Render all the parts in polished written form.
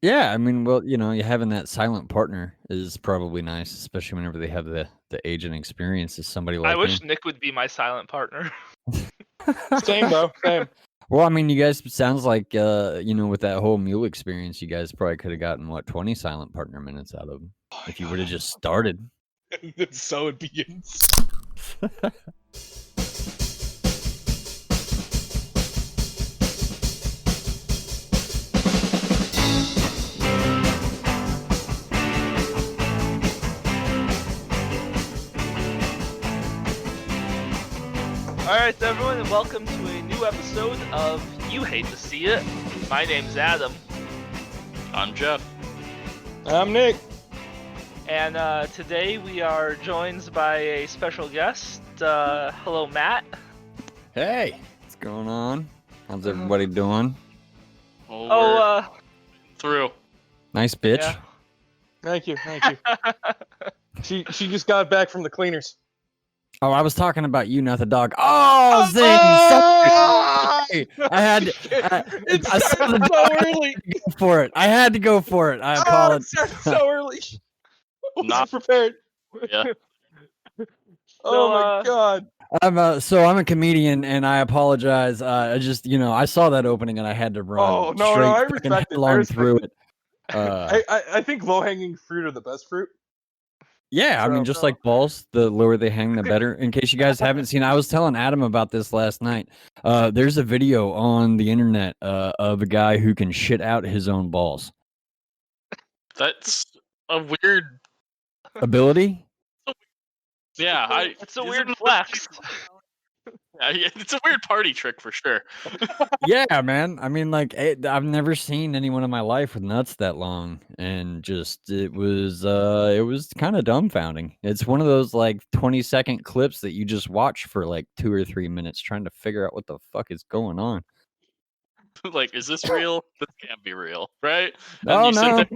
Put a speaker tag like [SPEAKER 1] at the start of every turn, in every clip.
[SPEAKER 1] Yeah, I mean, well, you having that silent partner is probably nice, especially whenever they have the age and experience as somebody
[SPEAKER 2] I
[SPEAKER 1] like
[SPEAKER 2] wish
[SPEAKER 1] him.
[SPEAKER 2] Nick would be my silent partner.
[SPEAKER 3] Same, bro. Same.
[SPEAKER 1] Well, I mean, you guys sounds like with that whole mule experience, you guys probably could have gotten 20 silent partner minutes out of them if you would have just started.
[SPEAKER 3] So it begins.
[SPEAKER 2] Alright, everyone, and welcome to a new episode of You Hate to See It. My name's Adam.
[SPEAKER 4] I'm Jeff.
[SPEAKER 3] I'm Nick.
[SPEAKER 2] And today we are joined by a special guest. Hello, Matt.
[SPEAKER 1] Hey, what's going on? How's everybody doing?
[SPEAKER 4] We're through.
[SPEAKER 1] Nice bitch.
[SPEAKER 2] Yeah.
[SPEAKER 3] Thank you. She just got back from the cleaners.
[SPEAKER 1] Oh, I was talking about you, not the dog. Oh, Zing! Sorry. I had to, I saw the
[SPEAKER 3] so
[SPEAKER 1] dog.
[SPEAKER 3] early.
[SPEAKER 1] Go for it. I had to go for it. I apologize.
[SPEAKER 3] It started so early. Wasn't
[SPEAKER 4] Not-
[SPEAKER 3] prepared.
[SPEAKER 4] Yeah.
[SPEAKER 3] Oh my god.
[SPEAKER 1] I'm a comedian, and I apologize. I just, I saw that opening, and I had to run.
[SPEAKER 3] Oh, no,
[SPEAKER 1] straight
[SPEAKER 3] I
[SPEAKER 1] fucking
[SPEAKER 3] respect it.
[SPEAKER 1] headlong through it.
[SPEAKER 3] I think low hanging fruit are the best fruit.
[SPEAKER 1] Yeah, I mean, just like balls, the lower they hang, the better. In case you guys haven't seen, I was telling Adam about this last night. There's a video on the internet of a guy who can shit out his own balls.
[SPEAKER 4] That's a weird
[SPEAKER 1] Ability?
[SPEAKER 4] Yeah,
[SPEAKER 2] it's a weird flex.
[SPEAKER 4] Yeah, it's a weird party trick for sure.
[SPEAKER 1] Yeah, man. I mean, like, I've never seen anyone in my life with nuts that long, and just it was kind of dumbfounding. It's one of those like 20-second clips that you just watch for like 2 or 3 minutes trying to figure out what the fuck is going on.
[SPEAKER 4] Like, is this real? This can't be real, right? And
[SPEAKER 1] Oh
[SPEAKER 4] you sit
[SPEAKER 1] no,
[SPEAKER 4] there,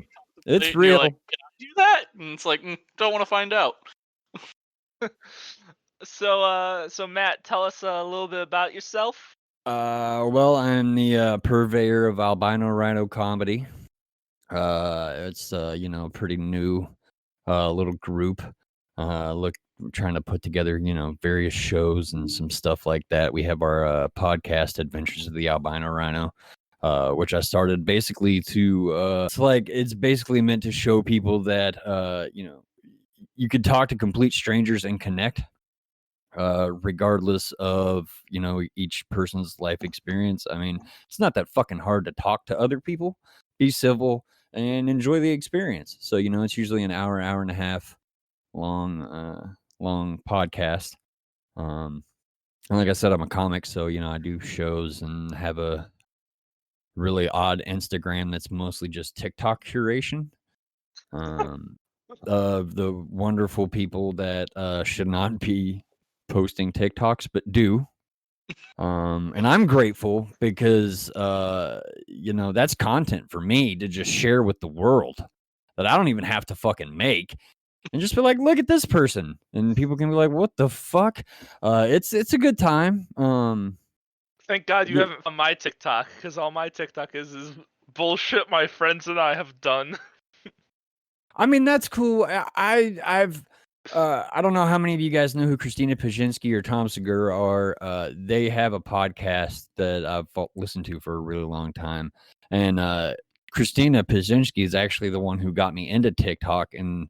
[SPEAKER 1] it's
[SPEAKER 4] and
[SPEAKER 1] real.
[SPEAKER 4] You're like, can I do that? And it's like, don't want to find out.
[SPEAKER 2] So Matt, tell us a little bit about yourself.
[SPEAKER 1] Well, I'm the purveyor of albino rhino comedy. It's pretty new little group. Trying to put together, various shows and some stuff like that. We have our podcast, Adventures of the Albino Rhino, which I started basically to it's basically meant to show people that you could talk to complete strangers and connect, regardless of each person's life experience. I mean, it's not that fucking hard to talk to other people, be civil, and enjoy the experience. So it's usually an hour and a half long podcast. And like I said, I'm a comic, so I do shows and have a really odd Instagram that's mostly just TikTok curation of the wonderful people that should not be posting TikToks but do. And I'm grateful because that's content for me to just share with the world that I don't even have to fucking make. And just be like, look at this person, and people can be like, "What the fuck?" It's a good time.
[SPEAKER 2] Thank God you haven't found my TikTok, because all my TikTok is bullshit my friends and I have done.
[SPEAKER 1] I mean, that's cool. I don't know how many of you guys know who Christina Pajinski or Tom Segura are. They have a podcast that I've listened to for a really long time, and Christina Pajinski is actually the one who got me into TikTok and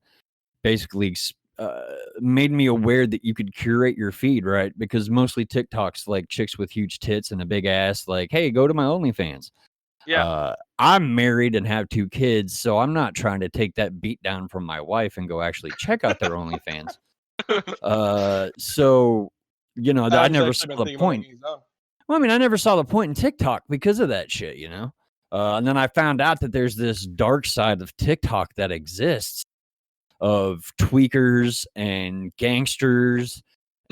[SPEAKER 1] basically made me aware that you could curate your feed, right? Because mostly TikTok's like chicks with huge tits and a big ass, like, hey, go to my OnlyFans.
[SPEAKER 2] Yeah.
[SPEAKER 1] I'm married and have 2 kids, so I'm not trying to take that beat down from my wife and go actually check out their OnlyFans. So, I never saw the point. Well, I mean, I never saw the point in TikTok because of that shit, and then I found out that there's this dark side of TikTok that exists, of tweakers and gangsters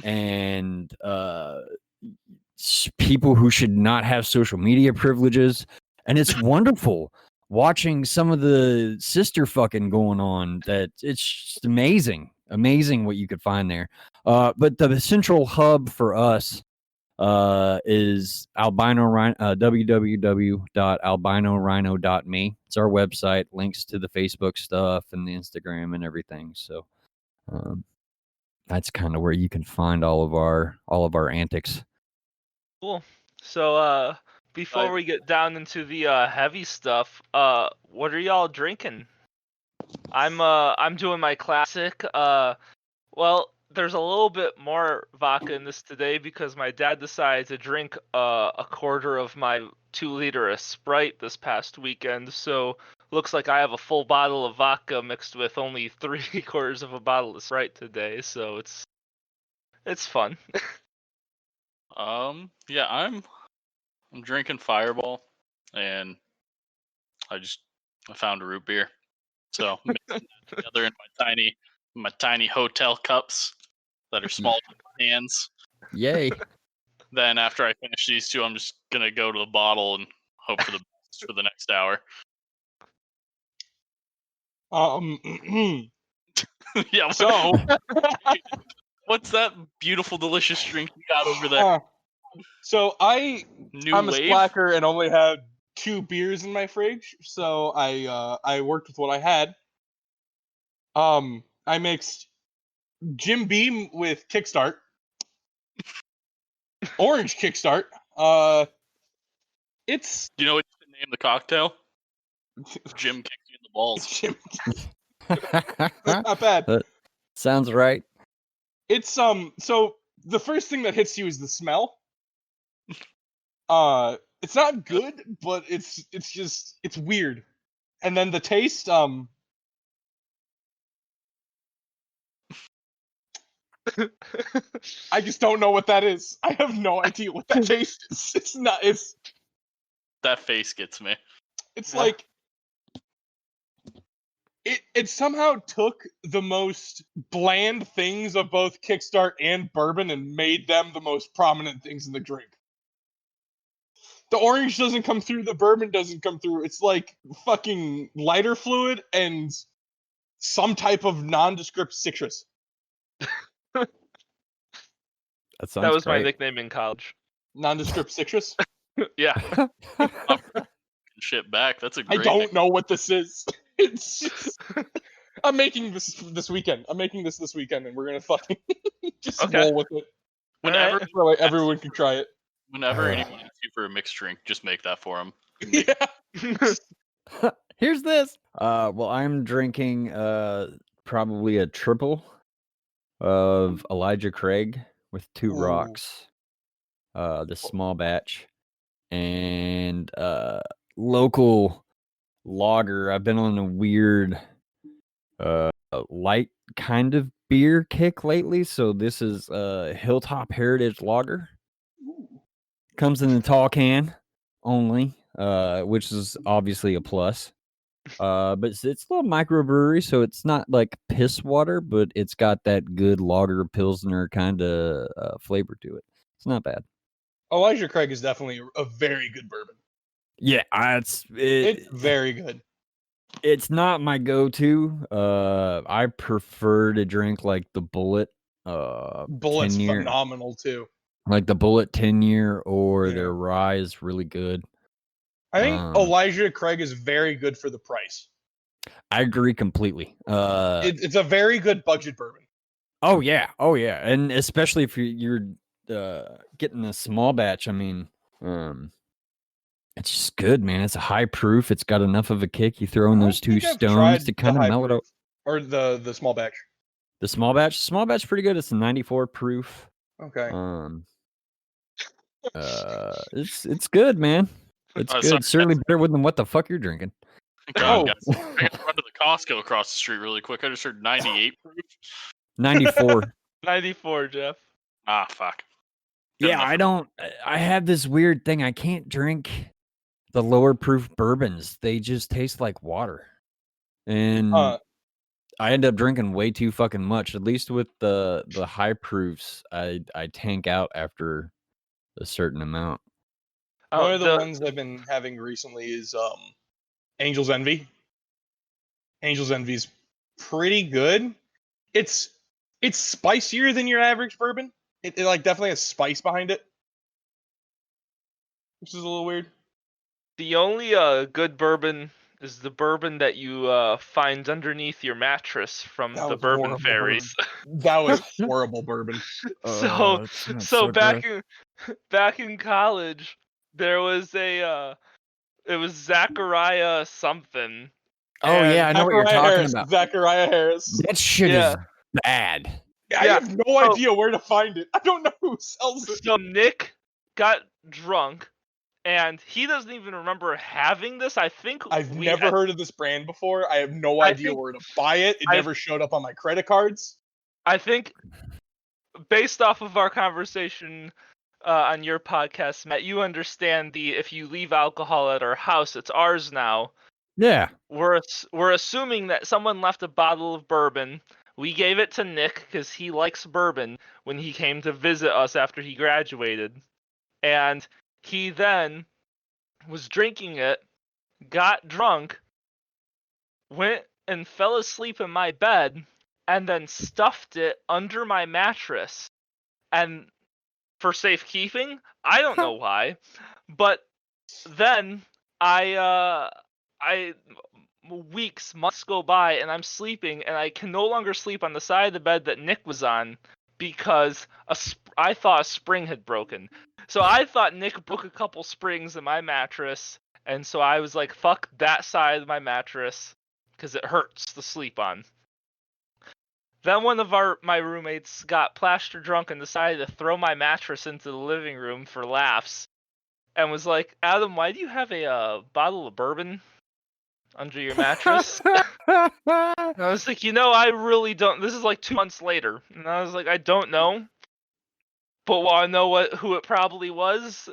[SPEAKER 1] and people who should not have social media privileges. And it's wonderful watching some of the sister fucking going on. That it's just amazing what you could find there. But the central hub for us is albino rhino, www.albinorhino.me. It's our website, links to the Facebook stuff and the Instagram and everything. So that's kind of where you can find all of our antics.
[SPEAKER 2] Cool. So before we get down into the heavy stuff, what are y'all drinking? I'm doing my classic. Well, there's a little bit more vodka in this today because my dad decided to drink a quarter of my 2-liter of Sprite this past weekend. So looks like I have a full bottle of vodka mixed with only 3/4 of a bottle of Sprite today. So it's fun.
[SPEAKER 4] Yeah, I'm drinking Fireball, and I found a root beer, so mixing that together in my tiny hotel cups that are small in my hands.
[SPEAKER 1] Yay.
[SPEAKER 4] Then after I finish these two, I'm just gonna go to the bottle and hope for the best for the next hour. Yeah.
[SPEAKER 3] So,
[SPEAKER 4] What's that beautiful, delicious drink you got over there?
[SPEAKER 3] so
[SPEAKER 4] New
[SPEAKER 3] I'm a
[SPEAKER 4] Wave.
[SPEAKER 3] slacker and only had 2 beers in my fridge, so I worked with what I had. I mixed Jim Beam with Kickstart, Orange Kickstart. It's
[SPEAKER 4] You know what you can name the cocktail? Jim kicks you in the balls.
[SPEAKER 3] Jim. Not bad.
[SPEAKER 1] Sounds right.
[SPEAKER 3] It's So the first thing that hits you is the smell. It's not good, but it's weird. And then the taste, I just don't know what that is. I have no idea what that taste is. It's
[SPEAKER 4] That face gets me.
[SPEAKER 3] it's
[SPEAKER 2] Yeah.
[SPEAKER 3] like it somehow took the most bland things of both Kickstart and bourbon and made them the most prominent things in the drink. The orange doesn't come through, the bourbon doesn't come through. It's like fucking lighter fluid and some type of nondescript citrus.
[SPEAKER 1] That sounds
[SPEAKER 2] That was my
[SPEAKER 1] great.
[SPEAKER 2] nickname in college.
[SPEAKER 3] Nondescript citrus?
[SPEAKER 2] Yeah.
[SPEAKER 4] Shit back. That's a
[SPEAKER 3] I
[SPEAKER 4] great.
[SPEAKER 3] don't know what this is. It's I'm making this weekend. I'm making this weekend, and we're gonna fucking just
[SPEAKER 2] Okay.
[SPEAKER 3] roll with it.
[SPEAKER 4] Whenever,
[SPEAKER 2] Alright.
[SPEAKER 3] So like, everyone can try it.
[SPEAKER 4] whenever anyone asks you for a mixed drink, just make that for them.
[SPEAKER 3] Yeah.
[SPEAKER 1] Here's this. Well, I'm drinking probably a triple of Elijah Craig with 2
[SPEAKER 3] Ooh.
[SPEAKER 1] rocks. The small batch and local lager. I've been on a weird light kind of beer kick lately, so this is Hilltop Heritage Lager. Comes in the tall can only, which is obviously a plus. But it's a little microbrewery, so it's not like piss water, but it's got that good lager pilsner kind of flavor to it. It's not bad.
[SPEAKER 3] Elijah Craig is definitely a very good bourbon.
[SPEAKER 1] Yeah,
[SPEAKER 3] It's very good.
[SPEAKER 1] it's not my go-to. I prefer to drink like the Bullet
[SPEAKER 3] Bullet's
[SPEAKER 1] 10-year,
[SPEAKER 3] phenomenal too.
[SPEAKER 1] like the Bullet 10-year, or
[SPEAKER 3] Yeah.
[SPEAKER 1] their Rye is really good.
[SPEAKER 3] I think Elijah Craig is very good for the price.
[SPEAKER 1] I agree completely.
[SPEAKER 3] It's a very good budget bourbon.
[SPEAKER 1] Oh yeah, and especially if you're getting a small batch. I mean, it's just good, man. It's a high proof. It's got enough of a kick. You throw in
[SPEAKER 3] I
[SPEAKER 1] those
[SPEAKER 3] don't
[SPEAKER 1] 2
[SPEAKER 3] think I've
[SPEAKER 1] stones
[SPEAKER 3] tried
[SPEAKER 1] to
[SPEAKER 3] the
[SPEAKER 1] kind of
[SPEAKER 3] high
[SPEAKER 1] mellow it out.
[SPEAKER 3] proof, or the small batch.
[SPEAKER 1] The small batch pretty good. It's a 94 proof.
[SPEAKER 3] Okay.
[SPEAKER 1] It's good, man. It's
[SPEAKER 4] Sorry,
[SPEAKER 1] good. Certainly better than what the fuck you're drinking.
[SPEAKER 4] God,
[SPEAKER 3] Oh.
[SPEAKER 4] guys, I gotta run to the Costco across the street really quick. I just heard 98 proof.
[SPEAKER 1] 94.
[SPEAKER 2] 94, Jeff.
[SPEAKER 4] Ah, fuck. Good
[SPEAKER 1] Yeah,
[SPEAKER 4] enough.
[SPEAKER 1] I have this weird thing. I can't drink the lower proof bourbons. They just taste like water. And I end up drinking way too fucking much. At least with the high proofs, I tank out after a certain amount.
[SPEAKER 3] One of the ones I've been having recently is Angel's Envy. Angel's Envy's pretty good. It's spicier than your average bourbon. It like definitely has spice behind it. which is a little weird.
[SPEAKER 2] The only good bourbon is the bourbon that you find underneath your mattress from
[SPEAKER 3] That
[SPEAKER 2] the
[SPEAKER 3] was
[SPEAKER 2] bourbon
[SPEAKER 3] horrible
[SPEAKER 2] fairies.
[SPEAKER 3] That was horrible bourbon.
[SPEAKER 2] so
[SPEAKER 1] that sounds
[SPEAKER 2] so
[SPEAKER 1] gross.
[SPEAKER 2] back in college, there was it was Zachariah something.
[SPEAKER 1] Oh yeah, I
[SPEAKER 2] And
[SPEAKER 1] know what you're talking about.
[SPEAKER 3] Zachariah Harris.
[SPEAKER 1] That shit
[SPEAKER 2] Yeah.
[SPEAKER 1] is bad.
[SPEAKER 3] I
[SPEAKER 2] Yeah.
[SPEAKER 3] have no idea where to find it. I don't know who sells it.
[SPEAKER 2] So Nick got drunk, and he doesn't even remember having this. I think
[SPEAKER 3] I've never heard of this brand before. I have no idea where to buy it. It never showed up on my credit cards.
[SPEAKER 2] I think, based off of our conversation on your podcast, Matt, you understand if you leave alcohol at our house, it's ours now.
[SPEAKER 1] Yeah.
[SPEAKER 2] We're assuming that someone left a bottle of bourbon. We gave it to Nick because he likes bourbon when he came to visit us after he graduated. And he then was drinking it, got drunk, went and fell asleep in my bed, and then stuffed it under my mattress. And for safekeeping, I don't know why, but then months go by, and I'm sleeping, and I can no longer sleep on the side of the bed that Nick was on because I thought a spring had broken. So I thought Nick broke a couple springs in my mattress, and so I was like, fuck that side of my mattress because it hurts to sleep on. Then one of my roommates got plaster drunk and decided to throw my mattress into the living room for laughs, and was like, Adam, why do you have a bottle of bourbon under your mattress? And I was like, I really don't. This is like 2 months later, and I was like, I don't know, but want to know who it probably was?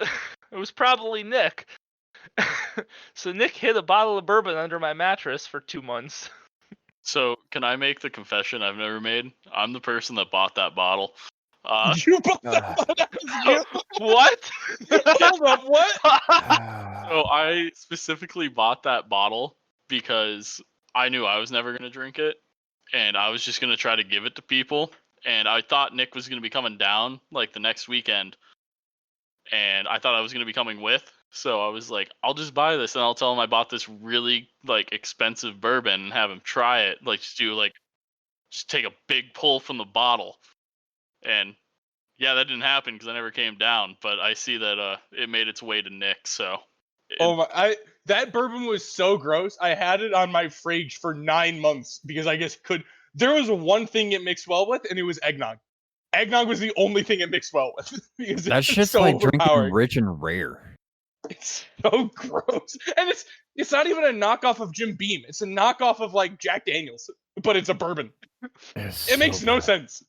[SPEAKER 2] It was probably Nick. So Nick hid a bottle of bourbon under my mattress for 2 months.
[SPEAKER 4] So, can I make the confession I've never made? I'm the person that bought that bottle.
[SPEAKER 3] You bought that was you?
[SPEAKER 2] What?
[SPEAKER 3] Hold up, what?
[SPEAKER 4] So I specifically bought that bottle because I knew I was never going to drink it, and I was just going to try to give it to people. And I thought Nick was going to be coming down like the next weekend, and I thought I was going to be coming with. So I was like, I'll just buy this, and I'll tell him I bought this really like expensive bourbon and have him try it. Like just take a big pull from the bottle. And yeah, that didn't happen because I never came down. But I see that it made its way to Nick. So
[SPEAKER 3] that bourbon was so gross. I had it on my fridge for 9 months because I guess there was one thing it mixed well with, and it was eggnog. Eggnog was the only thing it mixed well with because
[SPEAKER 1] that
[SPEAKER 3] it's
[SPEAKER 1] shit's
[SPEAKER 3] so
[SPEAKER 1] like drinking
[SPEAKER 3] overpowering.
[SPEAKER 1] rich and rare.
[SPEAKER 3] It's so gross, and it's not even a knockoff of Jim Beam. It's a knockoff of like Jack Daniels, but it's a bourbon. It makes no sense.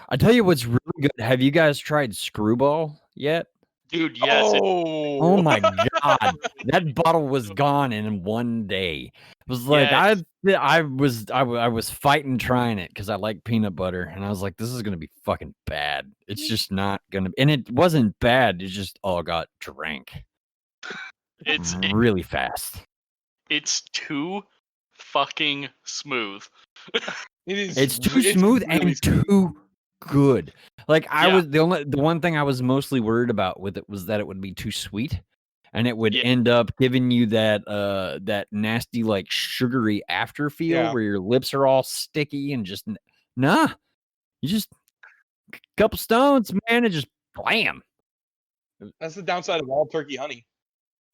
[SPEAKER 1] I tell you what's really good. Have you guys tried Screwball yet?
[SPEAKER 4] dude, yes.
[SPEAKER 1] Oh my god, that bottle was gone in one day. It was like
[SPEAKER 4] Yes.
[SPEAKER 1] I was fighting trying it because I like peanut butter, and I was like, this is gonna be fucking bad. It's just not gonna. And it wasn't bad. It just all got drank.
[SPEAKER 4] It's
[SPEAKER 1] really fast.
[SPEAKER 4] It's too fucking smooth.
[SPEAKER 3] It is.
[SPEAKER 1] It's too smooth
[SPEAKER 3] really
[SPEAKER 1] and too good. Like I
[SPEAKER 4] Yeah.
[SPEAKER 1] was the one thing I was mostly worried about with it was that it would be too sweet, and it would
[SPEAKER 4] Yeah.
[SPEAKER 1] end up giving you that nasty like sugary after feel where your lips are all sticky and just nah. You just a couple stones, man, and just blam.
[SPEAKER 3] That's the downside of all turkey honey.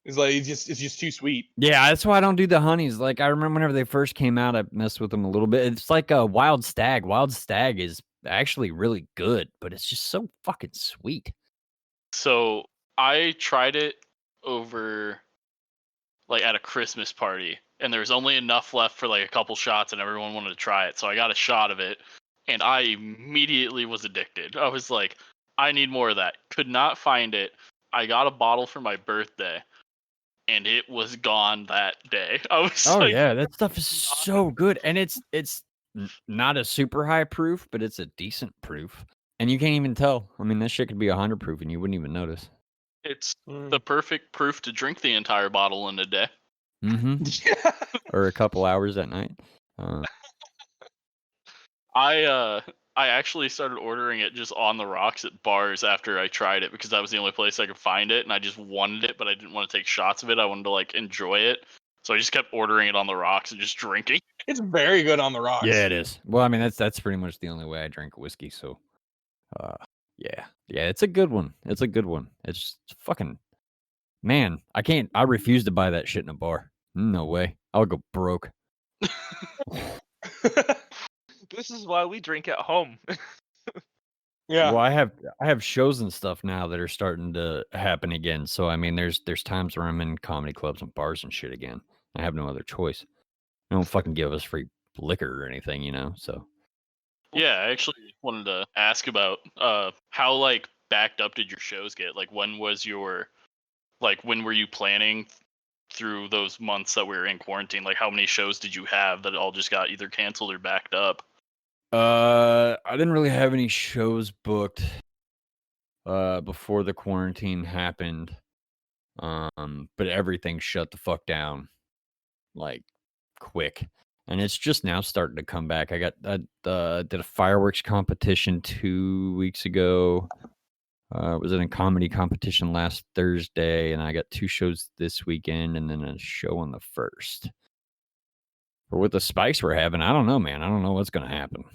[SPEAKER 3] It's like it's just too sweet.
[SPEAKER 1] Yeah, that's why I don't do the honeys. Like I remember whenever they first came out, I messed with them a little bit. It's like a wild stag. Wild stag is actually really good, but it's just so fucking sweet.
[SPEAKER 4] So I tried it over like at a Christmas party, and there was only enough left for like a couple shots, and everyone wanted to try it. So I got a shot of it, and I immediately was addicted. I was like, I need more of that. Could not find it. I got a bottle for my birthday, and it was gone that day. I was
[SPEAKER 1] Oh
[SPEAKER 4] like,
[SPEAKER 1] yeah, that stuff is so good, and it's not a super high proof, but it's a decent proof, and you can't even tell. I mean, that shit could be 100 proof, and you wouldn't even notice.
[SPEAKER 4] it's the perfect proof to drink the entire bottle in a day.
[SPEAKER 1] Or a couple hours at night.
[SPEAKER 4] I I actually started ordering it just on the rocks at bars after I tried it because that was the only place I could find it, and I just wanted it, but I didn't want to take shots of it. I wanted to like enjoy it, so I just kept ordering it on the rocks and just drinking.
[SPEAKER 3] It's very good on the rocks.
[SPEAKER 1] Yeah, it is. Well, I mean, that's pretty much the only way I drink whiskey. So, yeah, it's a good one. It's a good one. It's fucking man. I refuse to buy that shit in a bar. No way. I'll go broke.
[SPEAKER 2] This is why we drink at home.
[SPEAKER 3] Yeah.
[SPEAKER 1] Well, I have shows and stuff now that are starting to happen again. So I mean, there's times where I'm in comedy clubs and bars and shit again. I have no other choice. They don't fucking give us free liquor or anything, you know. So
[SPEAKER 4] Yeah, I actually wanted to ask about how like backed up did your shows get? Like when were you planning through those months that we were in quarantine? Like how many shows did you have that all just got either canceled or backed up?
[SPEAKER 1] I didn't really have any shows booked before the quarantine happened. But everything shut the fuck down like quick. And it's just now starting to come back. I did a fireworks competition 2 weeks ago. Was in a comedy competition last Thursday, and I got 2 shows this weekend and then a show on the 1st. But with the spikes we're having, I don't know, man. I don't know what's gonna happen.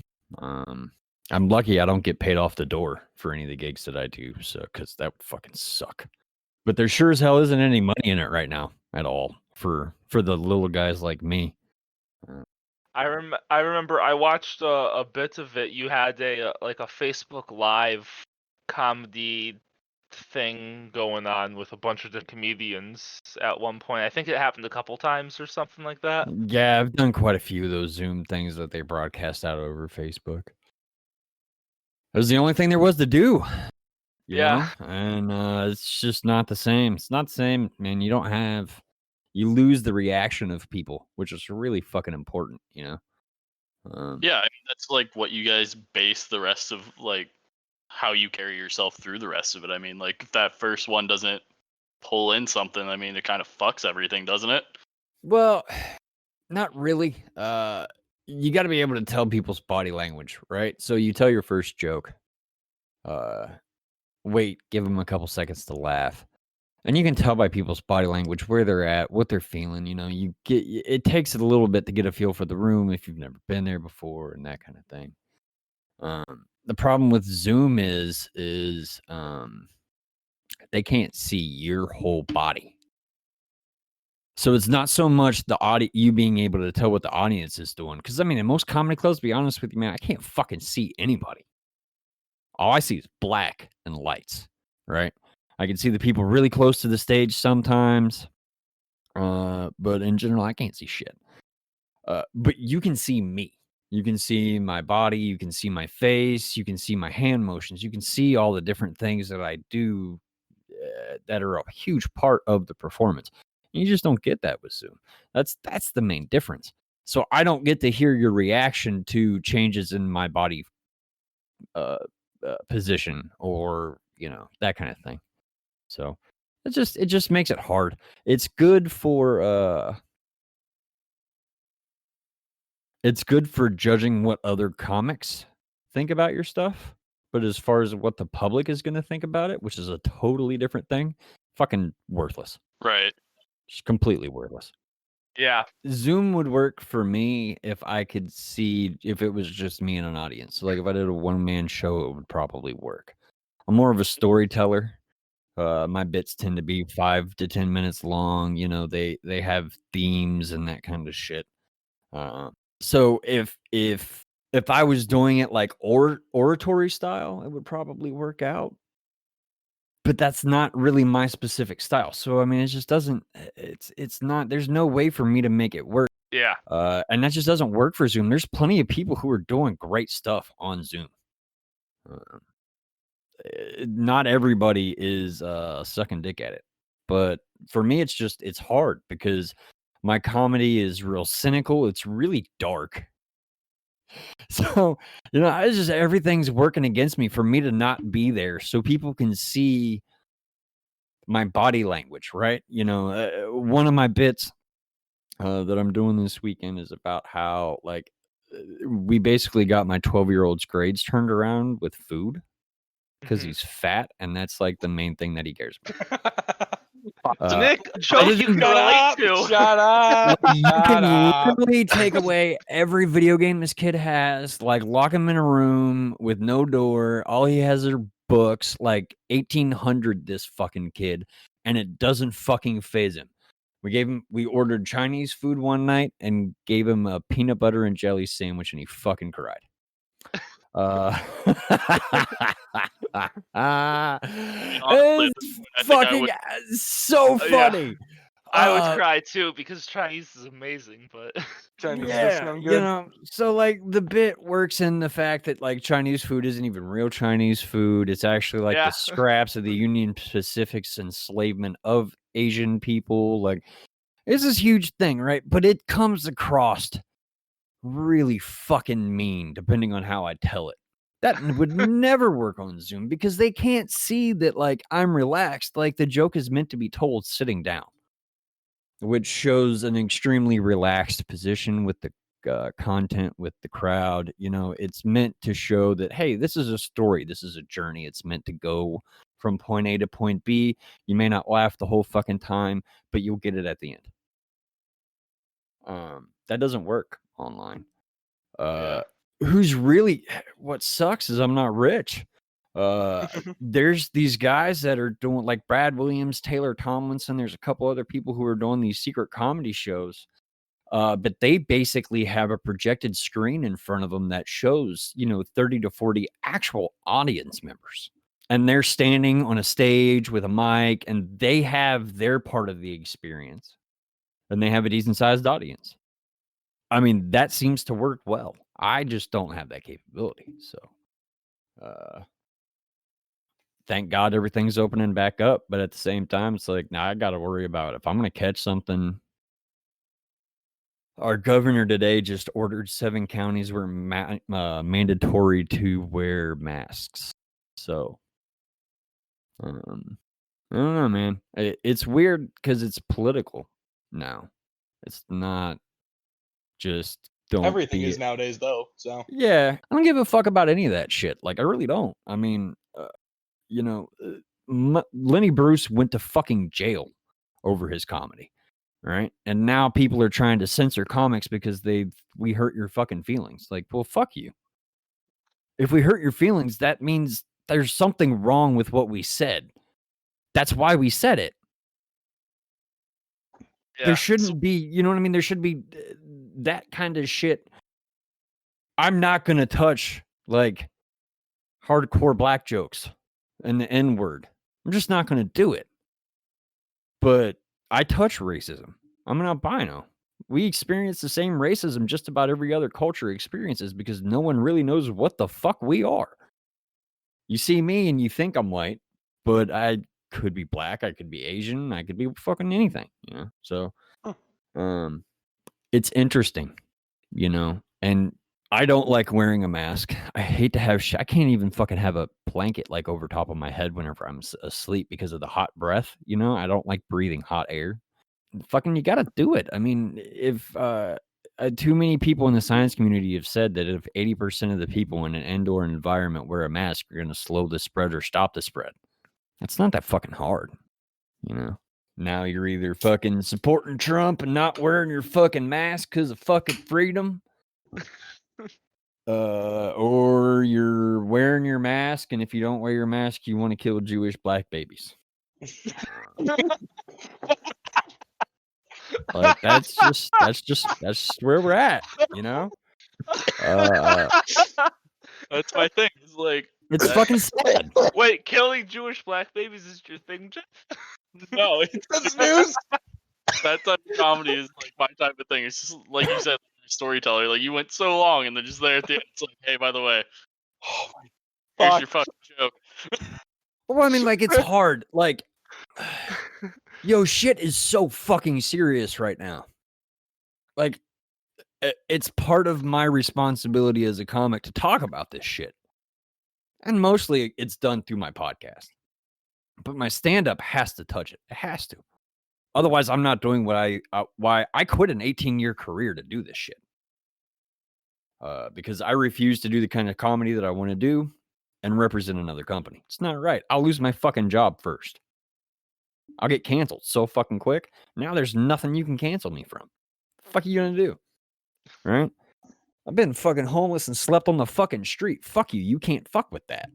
[SPEAKER 1] I'm lucky I don't get paid off the door for any of the gigs that I do, so because that would fucking suck. But there sure as hell isn't any money in it right now at all for the little guys like me.
[SPEAKER 2] I remember I watched a bit of it. You had a like a Facebook Live comedy thing going on with a bunch of different comedians at one point. I think it happened a couple times or something like that.
[SPEAKER 1] Yeah, I've done quite a few of those Zoom things that they broadcast out over Facebook. It was the only thing there was to do. You
[SPEAKER 2] Yeah.
[SPEAKER 1] know? And it's just not the same. It's not the same, man. You lose the reaction of people, which is really fucking important, you know?
[SPEAKER 4] Yeah, I mean that's like what you guys base the rest of like how you carry yourself through the rest of it. I mean, like if that first one doesn't pull in something, I mean it kind of fucks everything, doesn't it?
[SPEAKER 1] Well, not really. You got to be able to tell people's body language, right? So you tell your first joke. Wait, give them a couple seconds to laugh. And you can tell by people's body language where they're at, what they're feeling. You know, it takes it a little bit to get a feel for the room if you've never been there before and that kind of thing. The problem with Zoom is they can't see your whole body. So it's not so much you being able to tell what the audience is doing. Because I mean, in most comedy clubs, to be honest with you, man, I can't fucking see anybody. All I see is black and lights, right? I can see the people really close to the stage sometimes. But in general, I can't see shit. But you can see me. You can see my body. You can see my face. You can see my hand motions. You can see all the different things that I do that are a huge part of the performance. You just don't get that with Zoom. That's the main difference. So I don't get to hear your reaction to changes in my body position or that kind of thing. So it just makes it hard. It's good for judging what other comics think about your stuff, but as far as what the public is going to think about it, which is a totally different thing, fucking worthless.
[SPEAKER 4] Right.
[SPEAKER 1] Just completely worthless.
[SPEAKER 2] Yeah.
[SPEAKER 1] Zoom would work for me if I could see if it was just me and an audience. So like if I did a one-man show, it would probably work. I'm more of a storyteller. My bits tend to be 5 to 10 minutes long. You know, they have themes and that kind of shit. So if I was doing it like oratory style, it would probably work out. But that's not really my specific style. So I mean, it just doesn't. It's not. There's no way for me to make it work.
[SPEAKER 2] Yeah.
[SPEAKER 1] And that just doesn't work for Zoom. There's plenty of people who are doing great stuff on Zoom. Not everybody is sucking dick at it, but for me, it's hard because my comedy is real cynical. It's really dark. So, it's just everything's working against me for me to not be there so people can see my body language, right? One of my bits that I'm doing this weekend is about how, like, we basically got my 12-year-old's grades turned around with food because
[SPEAKER 2] Mhm.
[SPEAKER 1] he's fat, and that's like the main thing that he cares about.
[SPEAKER 2] Nick, a
[SPEAKER 1] other
[SPEAKER 2] joke you
[SPEAKER 1] than-
[SPEAKER 2] can relate to.
[SPEAKER 3] Shut up!
[SPEAKER 1] Like, you
[SPEAKER 3] Shut
[SPEAKER 1] can
[SPEAKER 3] up!
[SPEAKER 1] literally take away every video game this kid has, like lock him in a room with no door. All he has are books, like 1800 this fucking kid, and it doesn't fucking phase him. We ordered Chinese food one night and gave him a peanut butter and jelly sandwich, and he fucking cried.
[SPEAKER 4] Honestly,
[SPEAKER 1] It's
[SPEAKER 4] I think I
[SPEAKER 1] fucking
[SPEAKER 4] would.
[SPEAKER 1] so
[SPEAKER 2] Yeah.
[SPEAKER 1] funny.
[SPEAKER 2] I would cry too because Chinese is amazing, but
[SPEAKER 3] Chinese
[SPEAKER 1] Yeah,
[SPEAKER 3] sound
[SPEAKER 1] you
[SPEAKER 3] good.
[SPEAKER 1] know, so like the bit works in the fact that like Chinese food isn't even real Chinese food. It's actually like
[SPEAKER 2] Yeah.
[SPEAKER 1] the scraps of the Union Pacific's enslavement of Asian people. Like, it's this huge thing, right? But it comes across really fucking mean depending on how I tell it. That would never work on Zoom because they can't see that like I'm relaxed. Like the joke is meant to be told sitting down, which shows an extremely relaxed position with the content, with the crowd. You know, it's meant to show that, hey, this is a story. This is a journey. It's meant to go from point A to point B. You may not laugh the whole fucking time, but you'll get it at the end. That doesn't work online.
[SPEAKER 4] Yeah.
[SPEAKER 1] Who's really, what sucks is I'm not rich. There's these guys that are doing like Brad Williams, Taylor Tomlinson. There's a couple other people who are doing these secret comedy shows. But they basically have a projected screen in front of them that shows, 30 to 40 actual audience members. And they're standing on a stage with a mic and they have their part of the experience. And they have a decent sized audience. I mean, that seems to work well. I just don't have that capability. So, thank God everything's opening back up. But at the same time, it's like, now I got to worry about if I'm going to catch something. Our governor today just ordered 7 counties were mandatory to wear masks. So, I don't know, man. It's weird because it's political now. It's not just don't
[SPEAKER 3] Everything
[SPEAKER 1] be
[SPEAKER 3] is nowadays, though. So
[SPEAKER 1] Yeah, I don't give a fuck about any of that shit. Like, I really don't. I mean, Lenny Bruce went to fucking jail over his comedy, right? And now people are trying to censor comics because we hurt your fucking feelings. Like, well, fuck you. If we hurt your feelings, that means there's something wrong with what we said. That's why we said it.
[SPEAKER 2] yeah.
[SPEAKER 1] There shouldn't be, you know what I mean? There should be that kind of shit. I'm not going to touch like hardcore black jokes and the N word. I'm just not going to do it. But I touch racism. I'm an albino. We experience the same racism just about every other culture experiences because no one really knows what the fuck we are. You see me and you think I'm white, but I could be black, I could be Asian, I could be fucking anything, So, it's interesting, and I don't like wearing a mask. I hate to have I can't even fucking have a blanket like over top of my head whenever I'm asleep because of the hot breath, I don't like breathing hot air. Fucking you got to do it. I mean, if too many people in the science community have said that if 80% of the people in an indoor environment wear a mask, you're going to slow the spread or stop the spread. It's not that fucking hard, Now you're either fucking supporting Trump and not wearing your fucking mask because of fucking freedom, or you're wearing your mask, and if you don't wear your mask, you want to kill Jewish black babies. Like that's just where we're at,
[SPEAKER 4] That's my thing. It's like
[SPEAKER 1] It's fucking sad.
[SPEAKER 2] Wait, killing Jewish black babies is your thing, Jeff?
[SPEAKER 4] no,
[SPEAKER 3] that's news.
[SPEAKER 4] that type of comedy is like my type of thing. It's just like you said, like, you're a storyteller. Like you went so long, and then just there at the end, it's like, hey, by the way,
[SPEAKER 3] Oh my
[SPEAKER 4] here's
[SPEAKER 3] fuck.
[SPEAKER 4] your fucking joke.
[SPEAKER 1] Well, I mean, like it's hard. Like, yo, shit is so fucking serious right now. Like, it's part of my responsibility as a comic to talk about this shit. And mostly it's done through my podcast. But my stand-up has to touch it. It has to. Otherwise, I'm not doing why I quit an 18-year career to do this shit. because I refuse to do the kind of comedy that I want to do and represent another company. It's not right. I'll lose my fucking job first. I'll get canceled so fucking quick. Now there's nothing you can cancel me from. What the fuck are you gonna do? Right? I've been fucking homeless and slept on the fucking street. Fuck you. You can't fuck with that.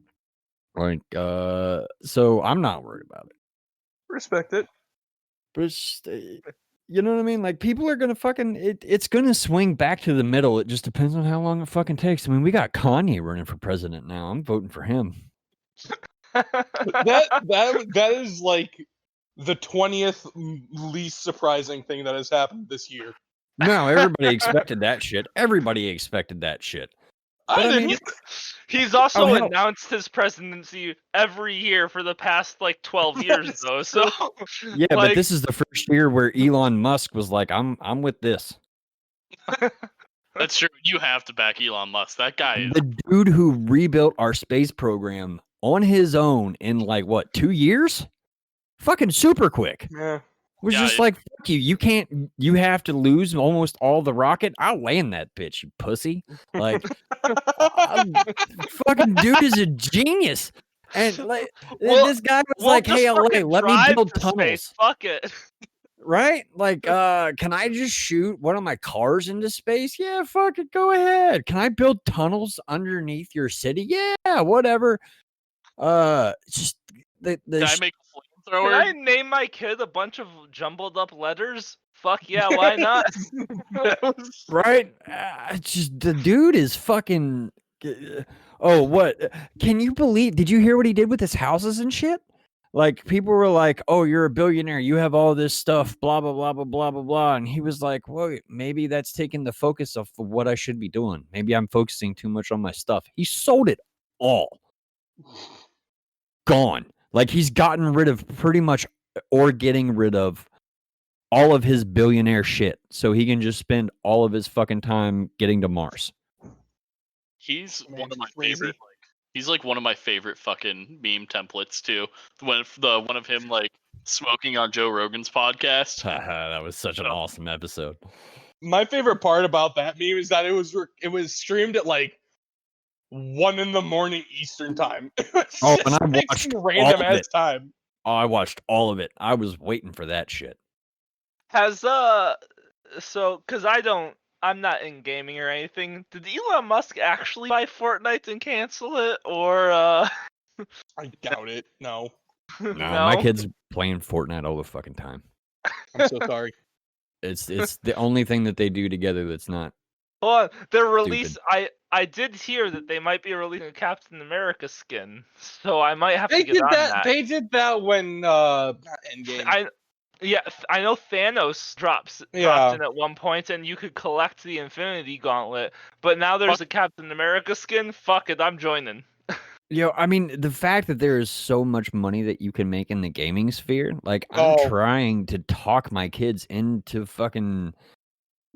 [SPEAKER 1] Like, so I'm not worried about it.
[SPEAKER 3] Respect it.
[SPEAKER 1] But it's, you know what I mean? Like, people are gonna fucking it's gonna swing back to the middle. It just depends on how long it fucking takes. I mean, we got Kanye running for president now. I'm voting for him.
[SPEAKER 3] That is like the 20th least surprising thing that has happened this year.
[SPEAKER 1] No, everybody expected that shit. Everybody expected that shit.
[SPEAKER 3] I
[SPEAKER 1] I mean,
[SPEAKER 3] didn't.
[SPEAKER 2] He's also
[SPEAKER 1] hell.
[SPEAKER 2] announced his presidency every year for the past like 12 years though. So
[SPEAKER 1] Yeah,
[SPEAKER 2] like,
[SPEAKER 1] but this is the first year where Elon Musk was like, I'm with this.
[SPEAKER 4] That's true. You have to back Elon Musk. That guy is.
[SPEAKER 1] The dude who rebuilt our space program on his own in like what, 2 years? Fucking super quick.
[SPEAKER 3] Yeah.
[SPEAKER 1] Was
[SPEAKER 4] Yeah,
[SPEAKER 1] just like, fuck you. You have to lose almost all the rocket. I'll land that bitch, you pussy. Like, fucking dude is a genius. And like,
[SPEAKER 2] Well,
[SPEAKER 1] this guy was
[SPEAKER 2] we'll
[SPEAKER 1] like,
[SPEAKER 2] just
[SPEAKER 1] hey, LA,
[SPEAKER 2] fucking
[SPEAKER 1] let me
[SPEAKER 2] drive
[SPEAKER 1] build
[SPEAKER 2] to
[SPEAKER 1] tunnels.
[SPEAKER 2] space. Fuck it.
[SPEAKER 1] Right? Like, can I just shoot one of my cars into space? Yeah, fuck it, go ahead. Can I build tunnels underneath your city? Yeah, whatever. Just the
[SPEAKER 4] Can I make a
[SPEAKER 2] Can
[SPEAKER 4] flamethrower?
[SPEAKER 2] I name my kid a bunch of jumbled up letters? Fuck yeah, why not?
[SPEAKER 3] That was-
[SPEAKER 1] right? Just the dude is fucking. Oh, what? Can you believe? Did you hear what he did with his houses and shit? Like, people were like, "Oh, you're a billionaire. You have all this stuff." Blah blah blah blah blah blah blah. And he was like, "Well, maybe that's taking the focus off of what I should be doing. Maybe I'm focusing too much on my stuff." He sold it all. Gone. Like, he's gotten rid of pretty much, or getting rid of all of his billionaire shit, so he can just spend all of his fucking time getting to Mars.
[SPEAKER 4] He's one
[SPEAKER 3] Man's
[SPEAKER 4] of my
[SPEAKER 3] crazy.
[SPEAKER 4] favorite. He's like one of my favorite fucking meme templates too. One of him like smoking on Joe Rogan's podcast.
[SPEAKER 1] That was such an awesome episode.
[SPEAKER 3] My favorite part about that meme is that it was streamed at like 1 a.m. Eastern time.
[SPEAKER 1] Oh, and I watched
[SPEAKER 3] random
[SPEAKER 1] all of
[SPEAKER 3] ass
[SPEAKER 1] it.
[SPEAKER 3] time.
[SPEAKER 1] Oh, I watched all of it. I was waiting for that shit.
[SPEAKER 2] Has so cuz I'm not in gaming or anything. Did Elon Musk actually buy Fortnite and cancel it or
[SPEAKER 3] I doubt it. No.
[SPEAKER 1] No, my kid's playing Fortnite all the fucking time.
[SPEAKER 3] I'm so sorry.
[SPEAKER 1] It's the only thing that they do together that's not.
[SPEAKER 2] Hold on, they're release. I did hear that they might be releasing a Captain America skin, so I might have
[SPEAKER 3] They
[SPEAKER 2] to get
[SPEAKER 3] did
[SPEAKER 2] on
[SPEAKER 3] that.
[SPEAKER 2] that.
[SPEAKER 3] They did that when not Endgame.
[SPEAKER 2] I know Thanos dropped in at one point, and you could collect the Infinity Gauntlet. But now there's a Captain America skin. Fuck it, I'm joining.
[SPEAKER 1] Yo, I mean, the fact that there is so much money that you can make in the gaming sphere, like, I'm trying to talk my kids into fucking,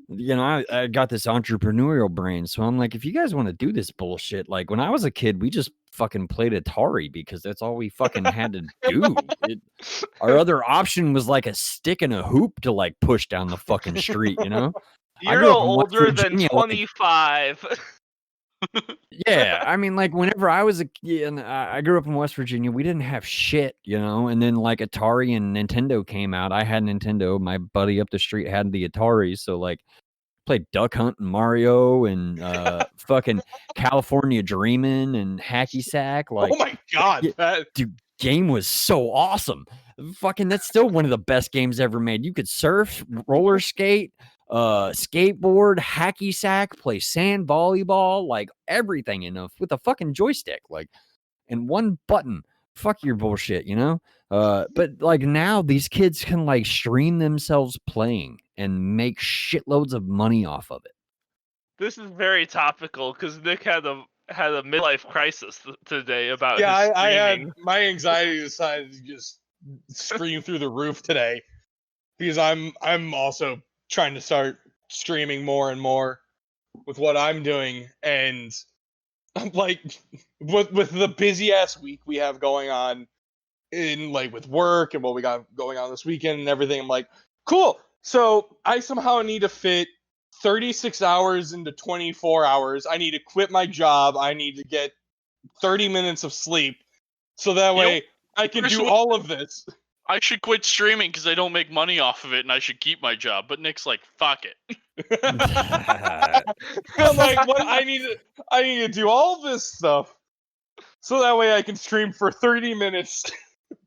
[SPEAKER 1] you know, I got this entrepreneurial brain, so I'm like, if you guys want to do this bullshit, like, when I was a kid, we just fucking played Atari because that's all we fucking had to do. Our other option was like a stick and a hoop to like push down the fucking street, you know?
[SPEAKER 2] You're no older than 25.
[SPEAKER 1] Yeah, I mean, like, whenever I was a kid, and I grew up in West Virginia, we didn't have shit, you know? And then, like, Atari and Nintendo came out. I had Nintendo. My buddy up the street had the Atari, so, like, played Duck Hunt and Mario and fucking California Dreamin' and Hacky Sack. Like,
[SPEAKER 3] oh my god,
[SPEAKER 1] dude, game was so awesome. Fucking, that's still one of the best games ever made. You could surf, roller skate, skateboard, hacky sack, play sand volleyball, like everything with a fucking joystick, like, and one button. Fuck your bullshit, you know? But like now these kids can like stream themselves playing and make shitloads of money off of it.
[SPEAKER 2] This is very topical because Nick had a midlife crisis today about
[SPEAKER 3] his
[SPEAKER 2] streaming.
[SPEAKER 3] I had my anxiety decided to just scream through the roof today because I'm also trying to start streaming more and more with what I'm doing, and I'm like with the busy ass week we have going on in like with work and what we got going on this weekend and everything, I'm like, cool. So I somehow need to fit 36 hours into 24 hours. I need to quit my job. I need to get 30 minutes of sleep. So that way I can do all of this.
[SPEAKER 4] I should quit streaming because I don't make money off of it, and I should keep my job. But Nick's like, fuck it.
[SPEAKER 3] I'm like, what? I need to do all this stuff. So that way I can stream for 30 minutes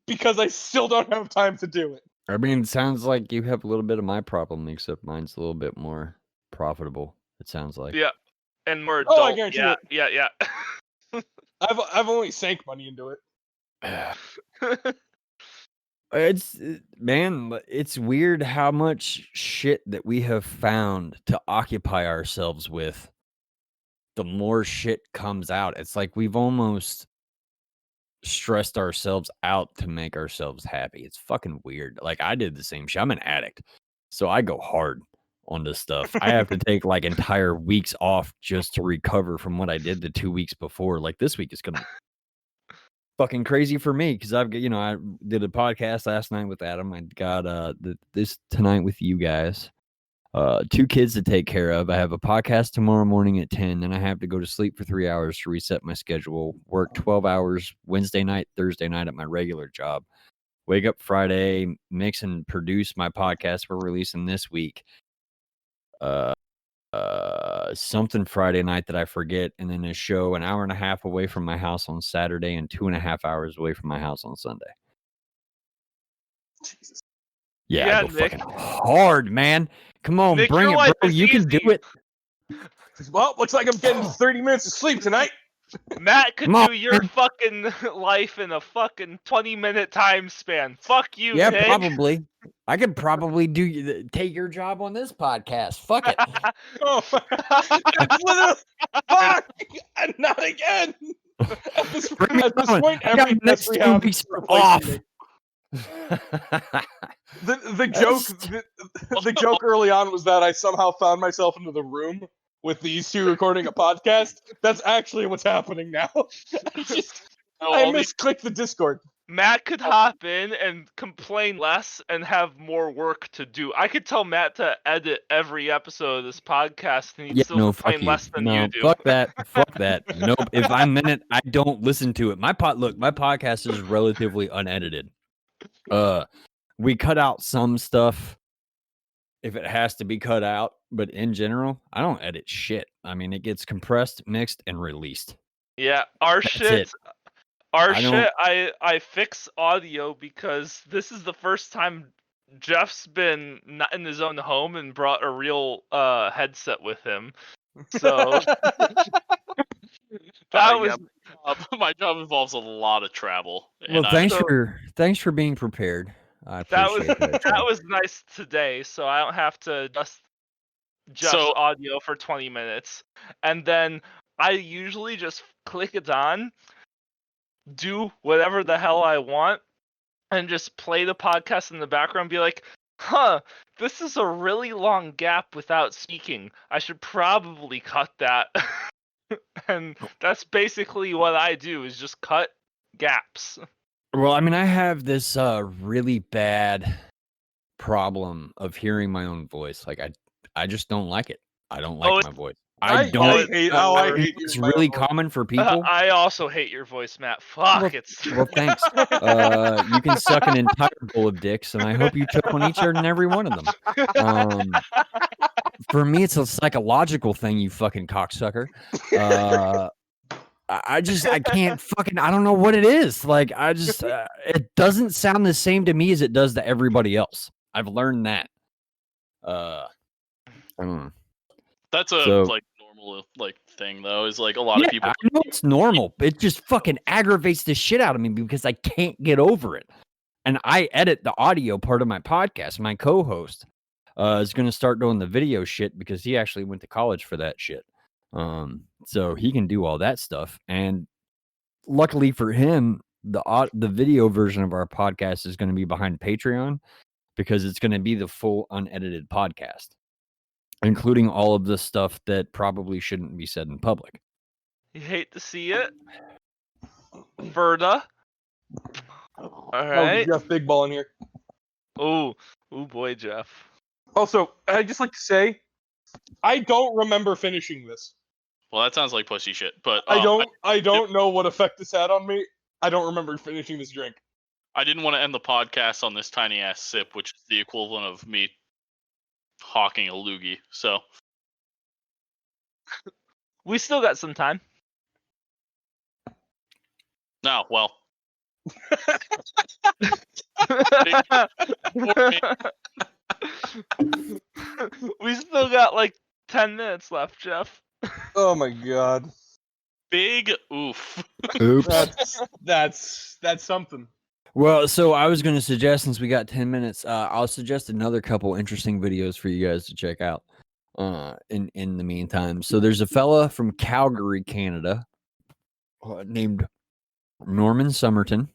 [SPEAKER 3] because I still don't have time to do it.
[SPEAKER 1] I mean, it sounds like you have a little bit of my problem, except mine's a little bit more profitable. It sounds like.
[SPEAKER 2] Yeah, and more adult.
[SPEAKER 3] Oh, I guarantee it.
[SPEAKER 2] Yeah.
[SPEAKER 3] I've only sank money into it.
[SPEAKER 1] It's weird how much shit that we have found to occupy ourselves with. The more shit comes out, it's like we've almost stressed ourselves out to make ourselves happy. It's fucking weird. Like, I did the same shit. I'm an addict, so I go hard on this stuff. I have to take like entire weeks off just to recover from what I did the 2 weeks before. Like, this week is gonna be fucking crazy for me because I did a podcast last night with Adam. I got this tonight with you guys. 2 kids to take care of. I have a podcast tomorrow morning at 10. Then I have to go to sleep for 3 hours to reset my schedule. Work 12 hours Wednesday night, Thursday night at my regular job. Wake up Friday, mix and produce my podcast we're releasing this week. Something Friday night that I forget, and then a show an hour and a half away from my house on Saturday and 2.5 hours away from my house on Sunday.
[SPEAKER 3] Jesus.
[SPEAKER 1] Yeah, I go
[SPEAKER 2] Nick.
[SPEAKER 1] fucking hard, man. Come on,
[SPEAKER 2] Nick,
[SPEAKER 1] bring
[SPEAKER 2] your
[SPEAKER 1] it,
[SPEAKER 2] life
[SPEAKER 1] bro.
[SPEAKER 2] is
[SPEAKER 1] You can do
[SPEAKER 2] easy.
[SPEAKER 1] it.
[SPEAKER 3] Well, looks like I'm getting 30 minutes of sleep tonight.
[SPEAKER 2] Matt could
[SPEAKER 1] Come on,
[SPEAKER 2] do your
[SPEAKER 1] man.
[SPEAKER 2] fucking life in a fucking 20-minute time span. Fuck you,
[SPEAKER 1] Yeah,
[SPEAKER 2] Nick.
[SPEAKER 1] probably. I could probably take your job on this podcast. Fuck it.
[SPEAKER 3] Oh, it's literally fuck. Not again. At this
[SPEAKER 1] Bring me
[SPEAKER 3] point,
[SPEAKER 1] on. I got
[SPEAKER 3] every
[SPEAKER 1] the next
[SPEAKER 3] press
[SPEAKER 1] 2
[SPEAKER 3] rehab
[SPEAKER 1] weeks
[SPEAKER 3] is replacing
[SPEAKER 1] off.
[SPEAKER 3] me. The joke early on was that I somehow found myself into the room with these two recording a podcast. That's actually what's happening now. I misclicked the Discord.
[SPEAKER 2] Matt could hop in and complain less and have more work to do. I could tell Matt to edit every episode of this podcast and he'd still
[SPEAKER 1] fuck
[SPEAKER 2] complain
[SPEAKER 1] you.
[SPEAKER 2] less than
[SPEAKER 1] No,
[SPEAKER 2] you do.
[SPEAKER 1] fuck that. Fuck that. Nope. If I'm in it, I don't listen to it. My podcast is relatively unedited. We cut out some stuff if it has to be cut out, but in general, I don't edit shit. I mean, it gets compressed, mixed, and released.
[SPEAKER 2] Yeah,
[SPEAKER 1] it.
[SPEAKER 2] I fix audio because this is the first time Jeff's been not in his own home and brought a real headset with him. So
[SPEAKER 4] my job involves a lot of travel.
[SPEAKER 1] Well, thanks for being prepared. I appreciate that.
[SPEAKER 2] That was nice today, so I don't have to adjust Jeff's audio for 20 minutes. And then I usually just click it on, do whatever the hell I want, and just play the podcast in the background and be like, this is a really long gap without speaking. I should probably cut that. And that's basically what I do, is just cut gaps.
[SPEAKER 1] Well, I mean, I have this really bad problem of hearing my own voice. Like, I just don't like it. I don't like my voice. I don't.
[SPEAKER 3] I hate
[SPEAKER 1] it's really common for people.
[SPEAKER 2] I also hate your voice, Matt. Fuck,
[SPEAKER 1] well, thanks. You can suck an entire bowl of dicks, and I hope you choke on each and every one of them. For me, it's a psychological thing, you fucking cocksucker. I can't fucking, I don't know what it is. Like, it doesn't sound the same to me as it does to everybody else. I've learned that. I don't know.
[SPEAKER 4] That's a normal thing though. Is like a lot of people.
[SPEAKER 1] I know it's normal. It just fucking aggravates the shit out of me because I can't get over it. And I edit the audio part of my podcast. My co-host is going to start doing the video shit because he actually went to college for that shit. So he can do all that stuff. And luckily for him, the video version of our podcast is going to be behind Patreon because it's going to be the full unedited podcast, including all of the stuff that probably shouldn't be said in public.
[SPEAKER 2] You hate to see it. Verda. All right.
[SPEAKER 3] Jeff Big Ball in here.
[SPEAKER 2] Oh boy, Jeff.
[SPEAKER 3] Also, I'd just like to say, I don't remember finishing this.
[SPEAKER 4] Well, that sounds like pussy shit. But
[SPEAKER 3] I don't know what effect this had on me. I don't remember finishing this drink.
[SPEAKER 4] I didn't want to end the podcast on this tiny ass sip, which is the equivalent of me hawking a loogie. So
[SPEAKER 2] We still got some time.
[SPEAKER 4] no, well,
[SPEAKER 2] We still got like 10 minutes left, Jeff.
[SPEAKER 3] Oh my god.
[SPEAKER 4] big oof.
[SPEAKER 1] Oops.
[SPEAKER 3] That's something.
[SPEAKER 1] Well, so I was going to suggest, since we got 10 minutes, I'll suggest another couple interesting videos for you guys to check out in the meantime. So there's a fella from Calgary, Canada, named Norman Somerton.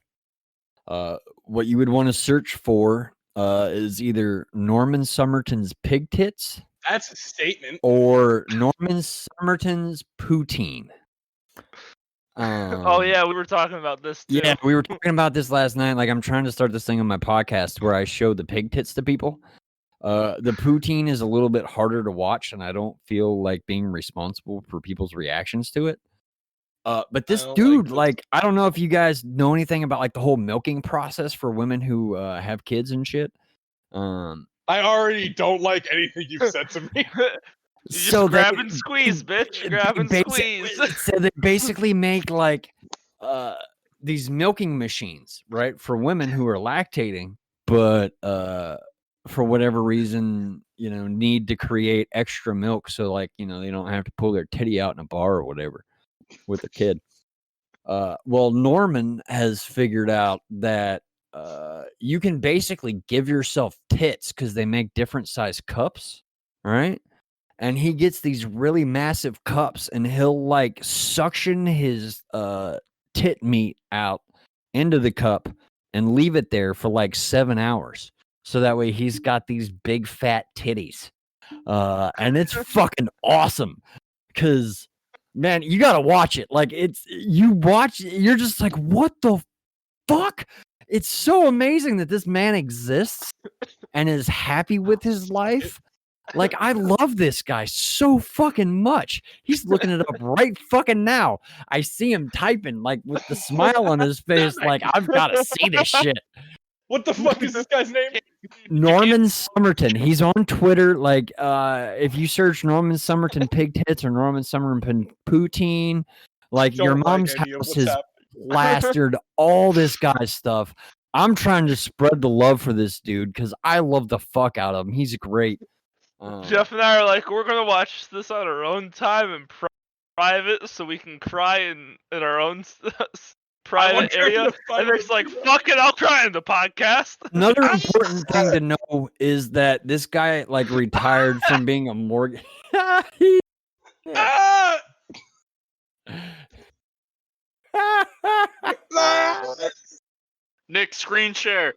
[SPEAKER 1] What you would want to search for is either Norman Somerton's pig tits
[SPEAKER 3] That's a statement.
[SPEAKER 1] or Norman Somerton's poutine.
[SPEAKER 2] Oh yeah, we were talking about this too.
[SPEAKER 1] Yeah, we were talking about this last night. Like, I'm trying to start this thing on my podcast where I show the pig tits to people. The poutine is a little bit harder to watch, and I don't feel like being responsible for people's reactions to it. But this dude, like, I don't know if you guys know anything about like the whole milking process for women who have kids and shit.
[SPEAKER 3] I already don't like anything you've said to me.
[SPEAKER 2] You just grab and squeeze, bitch. Grab and squeeze.
[SPEAKER 1] So they basically make like these milking machines, right, for women who are lactating, but for whatever reason, need to create extra milk, so like they don't have to pull their titty out in a bar or whatever with their kid. Well, Norman has figured out that you can basically give yourself tits because they make different size cups, right? And he gets these really massive cups, and he'll like suction his tit meat out into the cup and leave it there for like 7 hours. So that way he's got these big fat titties. And it's fucking awesome. Because, man, you got to watch it. Like, you're just like, what the fuck? It's so amazing that this man exists and is happy with his life. Like, I love this guy so fucking much. He's looking it up right fucking now. I see him typing, like, with the smile on his face, like, I've got to see this shit.
[SPEAKER 3] What the fuck is this guy's name?
[SPEAKER 1] Norman Somerton. He's on Twitter. Like, if you search Norman Somerton pig tits or Norman Somerton poutine, like, your mom's house has plastered all this guy's stuff. I'm trying to spread the love for this dude because I love the fuck out of him. He's great.
[SPEAKER 2] Jeff and I are like, we're gonna watch this on our own time and private, so we can cry in our own private area. And Rick's like, fuck it, I'll cry in the podcast.
[SPEAKER 1] Another important thing to know is that this guy like retired from being a mortgage.
[SPEAKER 4] Nick, screen share.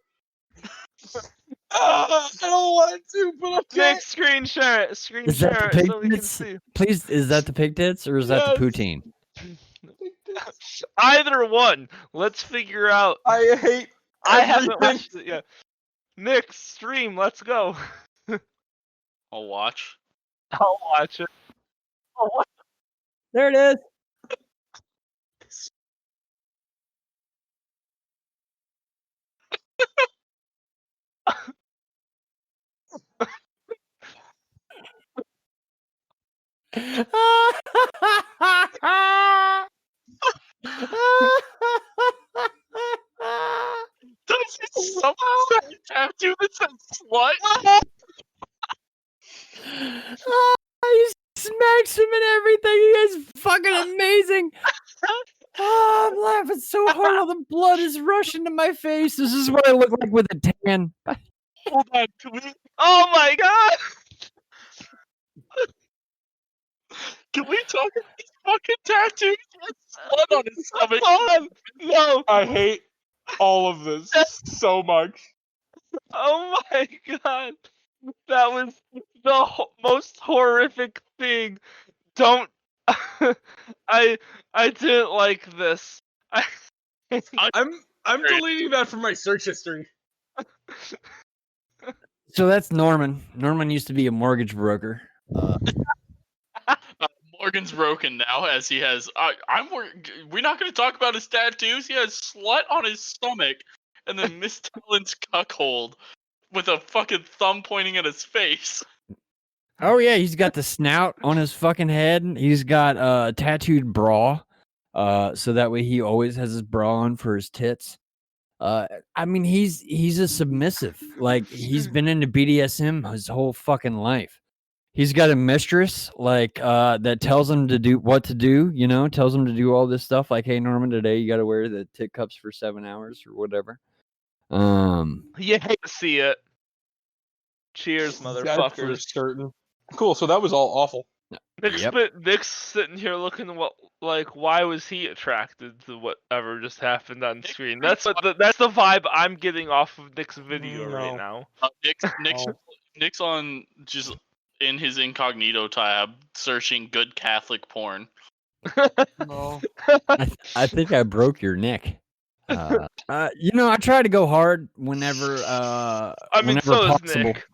[SPEAKER 3] I don't want to, but okay.
[SPEAKER 2] Nick, screen share it. Screen
[SPEAKER 1] Is that
[SPEAKER 2] share
[SPEAKER 1] the
[SPEAKER 2] it
[SPEAKER 1] pig
[SPEAKER 2] so we can
[SPEAKER 1] tits?
[SPEAKER 2] see.
[SPEAKER 1] Please, is that the pig tits or is that the poutine?
[SPEAKER 2] Either one. Let's figure out.
[SPEAKER 3] I hate.
[SPEAKER 2] I haven't watched it yet. Nick, stream. Let's go.
[SPEAKER 4] I'll watch.
[SPEAKER 2] I'll watch it.
[SPEAKER 1] There it is.
[SPEAKER 4] Does it somehow tattoo that says slut?
[SPEAKER 1] He smacks him and everything. He is fucking amazing. Oh, I'm laughing so hard all the blood is rushing to my face. This is what I look like with a tan.
[SPEAKER 4] Hold on, can we?
[SPEAKER 2] Oh my god!
[SPEAKER 4] Can we talk about these fucking tattoos? Blood on his stomach.
[SPEAKER 2] No!
[SPEAKER 3] I hate all of this so much.
[SPEAKER 2] Oh my god! That was the most horrific thing. Don't. I didn't like this.
[SPEAKER 3] I'm deleting that from my search history.
[SPEAKER 1] So that's Norman. Norman used to be a mortgage broker.
[SPEAKER 4] Morgan's broken now as he has. We're not going to talk about his tattoos. He has slut on his stomach, and then Miss Talon's cuckold with a fucking thumb pointing at his face.
[SPEAKER 1] Oh yeah, he's got the snout on his fucking head. He's got a tattooed bra, so that way he always has his bra on for his tits. I mean, he's a submissive. Like he's been into BDSM his whole fucking life. He's got a mistress like that tells him to do what to do. You know, tells him to do all this stuff. Like, hey Norman, today you got to wear the tit cups for 7 hours or whatever.
[SPEAKER 2] You hate to see it. Cheers,
[SPEAKER 3] That's for
[SPEAKER 2] motherfuckers.
[SPEAKER 3] certain. Cool. So that was all awful.
[SPEAKER 2] Nick's sitting here looking why was he attracted to whatever just happened on screen? That's the vibe I'm getting off of Nick's video right now.
[SPEAKER 4] Nick's on just in his incognito tab searching good Catholic porn.
[SPEAKER 3] No.
[SPEAKER 1] I think I broke your neck. You know, I try to go hard whenever whenever
[SPEAKER 2] so does
[SPEAKER 1] possible.
[SPEAKER 2] Nick.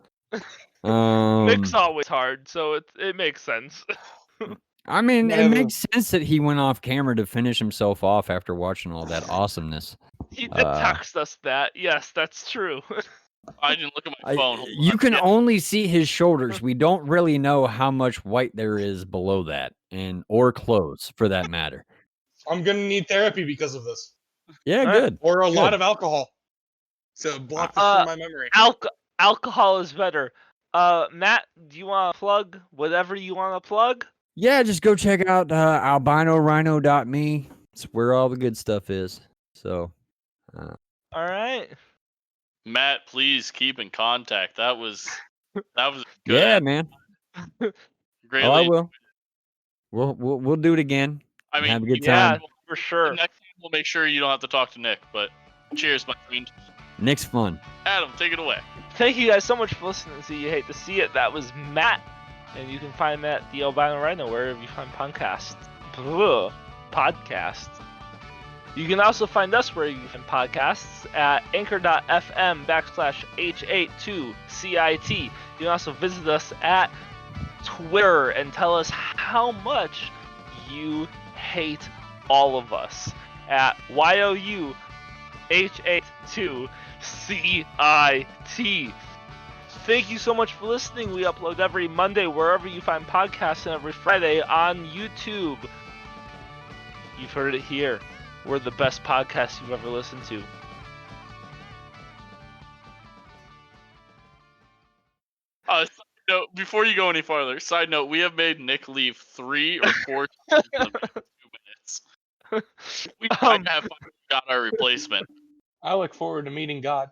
[SPEAKER 2] Nick's always hard, so it makes sense.
[SPEAKER 1] I mean, it makes sense that he went off camera to finish himself off after watching all that awesomeness.
[SPEAKER 2] He did text us that. Yes, that's true.
[SPEAKER 4] I didn't look at my phone.
[SPEAKER 1] You can only see his shoulders. We don't really know how much white there is below that, or clothes for that matter.
[SPEAKER 3] I'm gonna need therapy because of this.
[SPEAKER 1] Yeah, good.
[SPEAKER 3] Or a lot of alcohol. So block this from my memory.
[SPEAKER 2] Alcohol is better. Matt, do you want to plug whatever you want to plug?
[SPEAKER 1] Yeah, just go check out albinorhino.me. It's where all the good stuff is. So,
[SPEAKER 2] all right.
[SPEAKER 4] Matt, please keep in contact. That was good.
[SPEAKER 1] Yeah, man.
[SPEAKER 4] Greatly.
[SPEAKER 1] Oh, I will. We'll do it again.
[SPEAKER 4] I mean,
[SPEAKER 1] have a good time.
[SPEAKER 2] For sure.
[SPEAKER 4] Next time we'll make sure you don't have to talk to Nick. But cheers, my friend.
[SPEAKER 1] Nick's fun.
[SPEAKER 4] Adam, take it away.
[SPEAKER 2] Thank you guys so much for listening to You Hate to See It. That was Matt. And you can find Matt the Albino Rhino wherever you find podcasts. You can also find us where you find podcasts at anchor.fm/H82CIT. You can also visit us at Twitter and tell us how much you hate all of us at YOUH82CIT. Thank you so much for listening. We upload every Monday wherever you find podcasts and every Friday on YouTube. You've heard it here. We're the best podcast you've ever listened to.
[SPEAKER 4] Side note, before you go any farther, side note, we have made Nick leave 3 or 4 times in 2 minutes. We might have got our replacement.
[SPEAKER 3] I look forward to meeting God.